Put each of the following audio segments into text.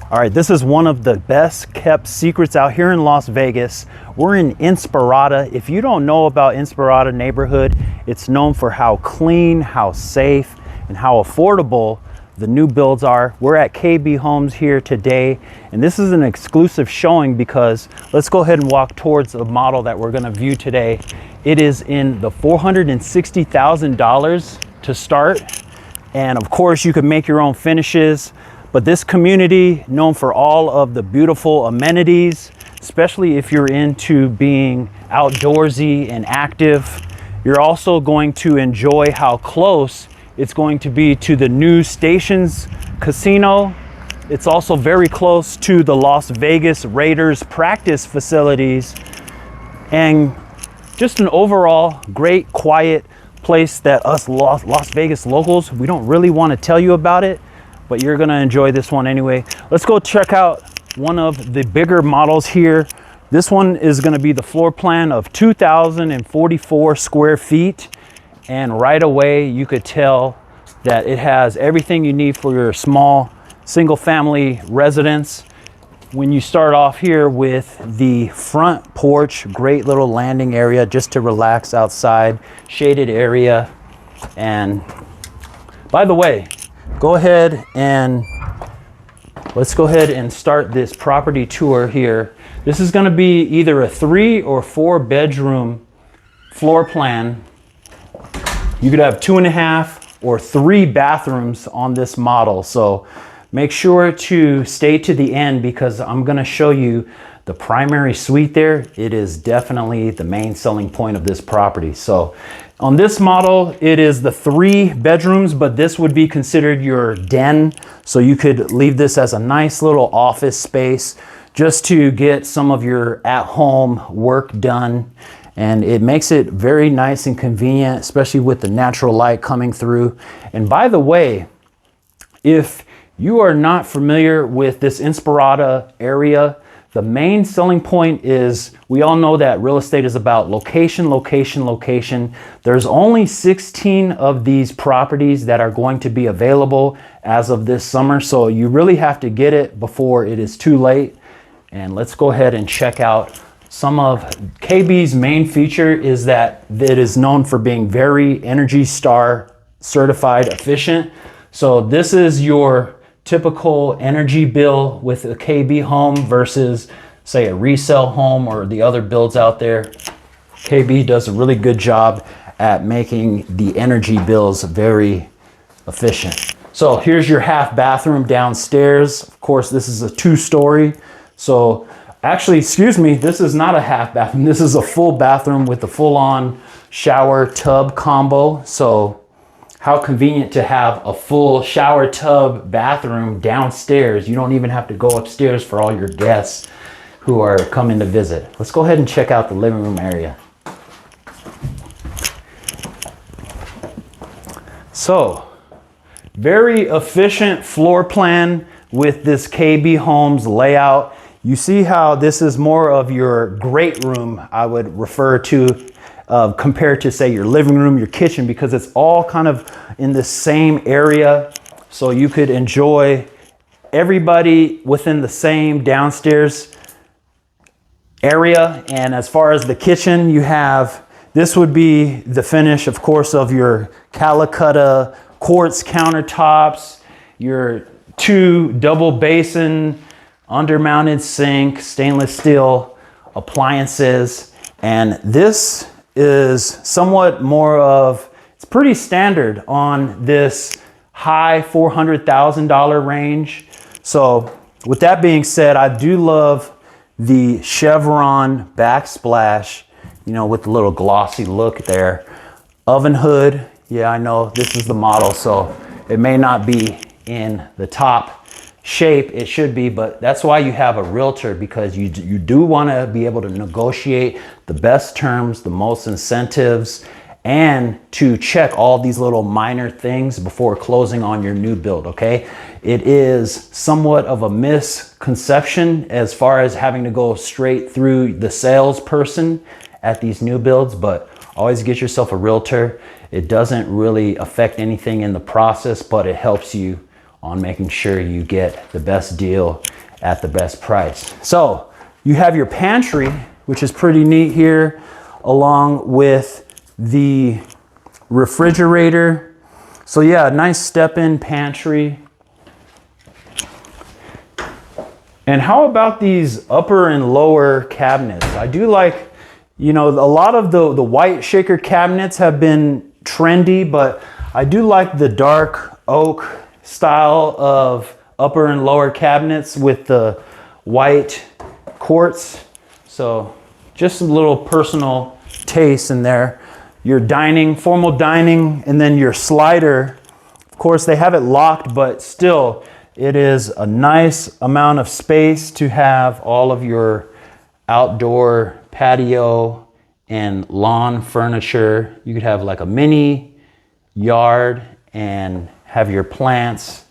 All right, this is one of the best kept secrets out here in Las Vegas. We're in Inspirada. If you don't know about Inspirada neighborhood, it's known for how clean, how safe, and how affordable the new builds are. We're at KB Homes here today, and this is an exclusive showing because let's go ahead and walk towards the model that we're gonna view today. It is in the $460,000 to start. And of course you can make your own finishes. But this community, known for all of the beautiful amenities, especially if you're into being outdoorsy and active, you're also going to enjoy how close it's going to be to the new Stations Casino. It's also very close to the Las Vegas Raiders practice facilities, and just an overall great, quiet place that us Las Vegas locals, we don't really want to tell you about it, but you're gonna enjoy this one anyway. Let's go check out one of the bigger models here. This one is gonna be the floor plan of 2,044 square feet. And right away, you could tell that it has everything you need for your small single family residence. When you start off here with the front porch, great little landing area just to relax outside, shaded area. And by the way, let's go ahead and start this property tour here. This is gonna be either a 3 or 4 bedroom floor plan. You could have 2.5 or 3 bathrooms on this model. So make sure to stay to the end because I'm gonna show you the primary suite there. It is definitely the main selling point of this property. So on this model, it is the 3 bedrooms, but this would be considered your den. So you could leave this as a nice little office space just to get some of your at-home work done. And it makes it very nice and convenient, especially with the natural light coming through. And by the way, if you are not familiar with this Inspirada area, the main selling point is, we all know that real estate is about location, location, location. There's only 16 of these properties that are going to be available as of this summer. So you really have to get it before it is too late. And let's go ahead and check out some of KB's main feature is that it is known for being very Energy Star certified efficient. So this is your typical energy bill with a KB home versus say a resale home or the other builds out there. KB does a really good job at making the energy bills very efficient. So here's your half bathroom downstairs. Of course, this is a 2-story. So actually, excuse me, this is not a half bathroom. This is a full bathroom with the full-on shower tub combo. So how convenient to have a full shower tub bathroom downstairs. You don't even have to go upstairs for all your guests who are coming to visit. Let's go ahead and check out the living room area. So, very efficient floor plan with this KB Homes layout. You see how this is more of your great room, I would refer to, compared to say your living room, your kitchen, because it's all kind of in the same area. So you could enjoy everybody within the same downstairs area. And as far as the kitchen, you have, this would be the finish, of course, of your Calcutta quartz countertops, your 2 double basin, undermounted sink, stainless steel appliances. And this is somewhat more of, it's pretty standard on this high $400,000 range. So with that being said, I do love the chevron backsplash, you know, with the little glossy look there. Oven hood, yeah, I know this is the model, so it may not be in the top shape it should be, but that's why you have a realtor, because you do want to be able to negotiate the best terms, the most incentives, and to check all these little minor things before closing on your new build. Okay, it is somewhat of a misconception as far as having to go straight through the salesperson at these new builds, but always get yourself a realtor. It doesn't really affect anything in the process, but it helps you on making sure you get the best deal at the best price. So you have your pantry, which is pretty neat here, along with the refrigerator. So yeah, nice step-in pantry. And how about these upper and lower cabinets? I do like, you know, a lot of the white shaker cabinets have been trendy, but I do like the dark oak style of upper and lower cabinets with the white quartz. So just a little personal taste in there. Your dining, formal dining, and then your slider. Of course, they have it locked, but still, it is a nice amount of space to have all of your outdoor patio and lawn furniture. You could have like a mini yard and have your plants,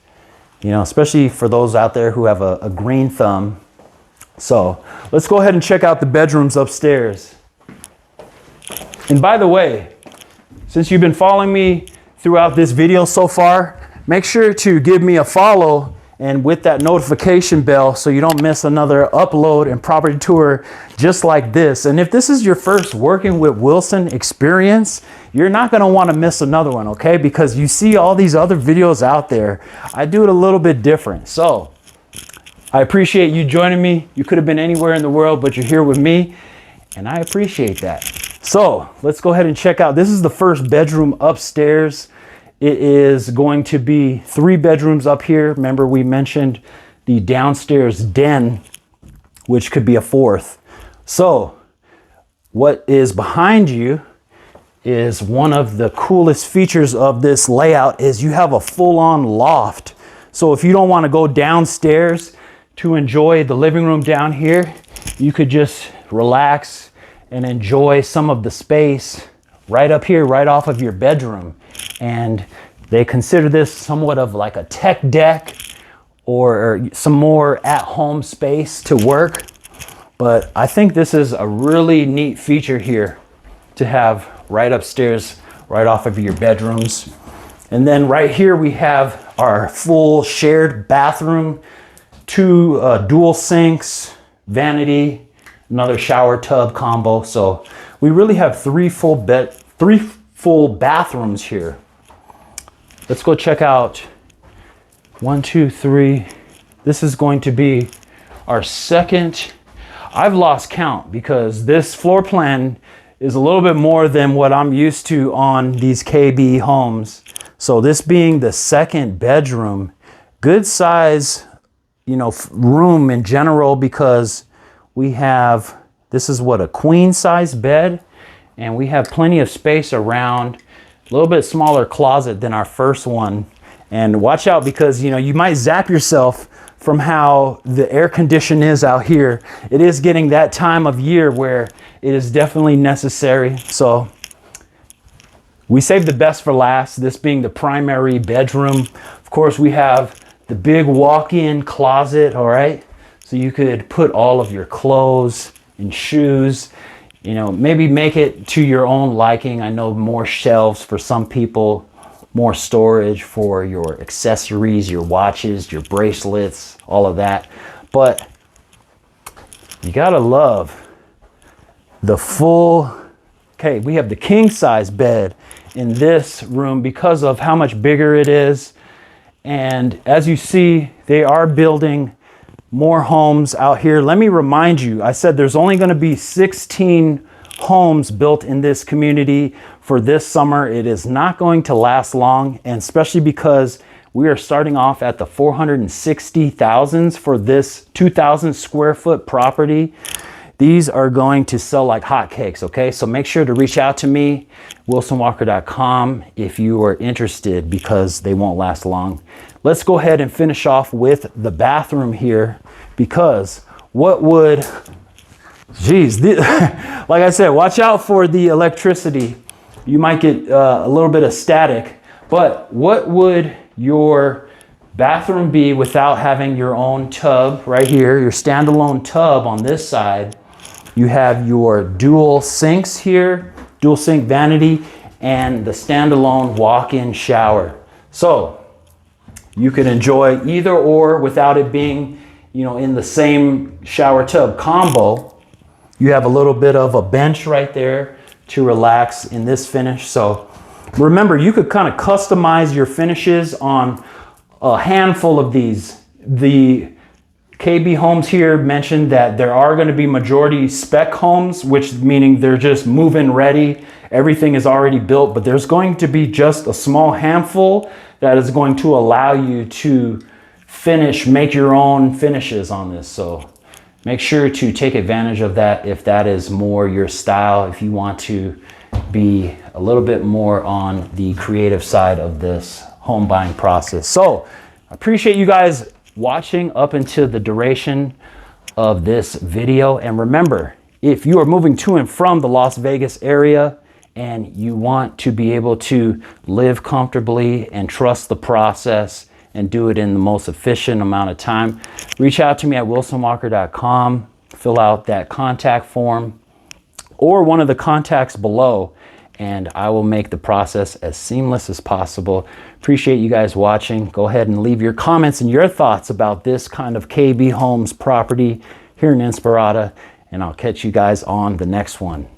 you know, especially for those out there who have a green thumb. So let's go ahead and check out the bedrooms upstairs. And by the way, since you've been following me throughout this video so far, make sure to give me a follow and with that notification bell so you don't miss another upload and property tour just like this. And if this is your first working with Wilson experience, you're not going to want to miss another one, okay? Because you see all these other videos out there. I do it a little bit different. So I appreciate you joining me. You could have been anywhere in the world, but you're here with me, and I appreciate that. So let's go ahead and check out. This is the first bedroom upstairs. It is going to be 3 bedrooms up here. Remember, we mentioned the downstairs den, which could be a 4th. So what is behind you is one of the coolest features of this layout is you have a full-on loft. So if you don't want to go downstairs to enjoy the living room down here, you could just relax and enjoy some of the space right up here, right off of your bedroom. And they consider this somewhat of like a tech deck or some more at-home space to work. But I think this is a really neat feature here to have right upstairs, right off of your bedrooms. And then right here we have our full shared bathroom, 2 dual sinks, vanity, another shower tub combo. So we really have 3 full bathrooms here. Let's go check out 1, 2, 3. This is going to be our second. I've lost count because this floor plan is a little bit more than what I'm used to on these KB homes. So this being the second bedroom, good size, you know, room in general, because we have, this is what, a queen size bed, and we have plenty of space around. A little bit smaller closet than our first one. And watch out, because you know you might zap yourself from how the air condition is out here. It is getting that time of year where it is definitely necessary. So we saved the best for last, this being the primary bedroom. Of course, we have the big walk-in closet, all right? So you could put all of your clothes and shoes. You know, maybe make it to your own liking. I know more shelves for some people, more storage for your accessories, your watches, your bracelets, all of that. But you gotta love the full, okay, we have the king size bed in this room because of how much bigger it is. And as you see, they are building more homes out here. Let me remind you, I said there's only going to be 16 homes built in this community for this summer. It is not going to last long, and especially because we are starting off at the 460,000s for this 2,000 square foot property. These are going to sell like hotcakes, okay? So make sure to reach out to me, wilsonwalker.com, if you are interested, because they won't last long. Let's go ahead and finish off with the bathroom here, because what would, geez, like I said, watch out for the electricity. You might get a little bit of static, but what would your bathroom be without having your own tub right here, your standalone tub on this side? You have your dual sinks here, dual sink vanity, and the standalone walk-in shower. So You could enjoy either or without it being, in the same shower tub combo. You have a little bit of a bench right there to relax in this finish. So remember, you could kind of customize your finishes on a handful of these. The KB Homes here mentioned that there are going to be majority spec homes, which meaning they're just move-in ready. Everything is already built, but there's going to be just a small handful that is going to allow you to make your own finishes on this. So make sure to take advantage of that if that is more your style, if you want to be a little bit more on the creative side of this home buying process. So I appreciate you guys watching up until the duration of this video. And remember, if you are moving to and from the Las Vegas area and you want to be able to live comfortably and trust the process and do it in the most efficient amount of time, reach out to me at wilsonwalker.com, fill out that contact form or one of the contacts below, and I will make the process as seamless as possible. Appreciate you guys watching. Go ahead and leave your comments and your thoughts about this kind of KB Homes property here in Inspirada, and I'll catch you guys on the next one.